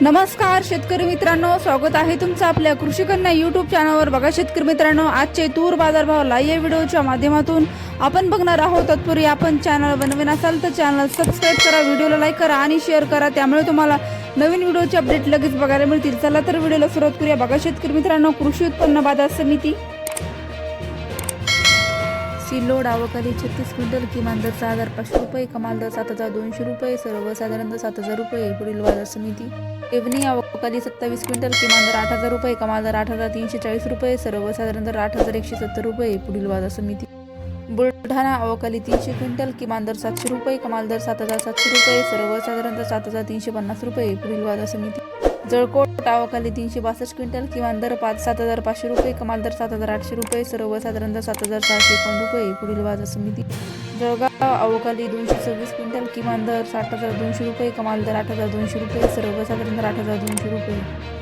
नमस्कार शेतकरी मित्रांनो, स्वागत आहे तुमचं आपल्या कृषी कन्या यूट्यूब चॅनलवर। बघा शेतकरी मित्रांनो, आजचे तूर बाजारभाव लाईव्ह व्हिडिओच्या माध्यमातून आपण बघणार आहोत। तत्पूर्वी आपण चॅनल बनवून असाल तर चॅनल सबस्क्राईब करा, व्हिडिओला लाईक करा आणि शेअर करा, त्यामुळे तुम्हाला नवीन व्हिडिओचे अपडेट लगेच बघायला मिळतील। चला तर व्हिडिओला सुरुवात करूया। बघा शेतकरी मित्रांनो, कृषी उत्पन्न बाजार समिती सिल्लोड आवकाली 36 क्विंटल, किमान दर 6,500 रुपये, कमाल दर 7,200 रुपये, सर्वसाधारण दर 7,000 रुपये। पुढील बाजार समिती पेवणी आवकाली 27 क्विंटल, किमान दर 8,000 रुपये, कमाल दर 8,340 रुपये, सर्वसाधारण दर 8,170 रुपये। पुढील बाजार समिती बुलढाणा आवकाली 300 क्विंटल, किमान दर 700 रुपये, कमाल दर 7,700 रुपये, सर्वसाधारण दर 7,350 रुपये। पुढील बाजार समिती जळकोट आवकाली 362 क्विंटल, किमान दर 7,500 रुपये, कमाल दर 7,800 रुपये, सर्वसाधारण दर 7,651 रुपये। पुढील बाजार समिती जळगाव आवकाली 226 क्विंटल, किमान दर 60,200 रुपये, कमाल दर 8,200 रुपये, सर्वसाधारण दर 8,200 रुपये।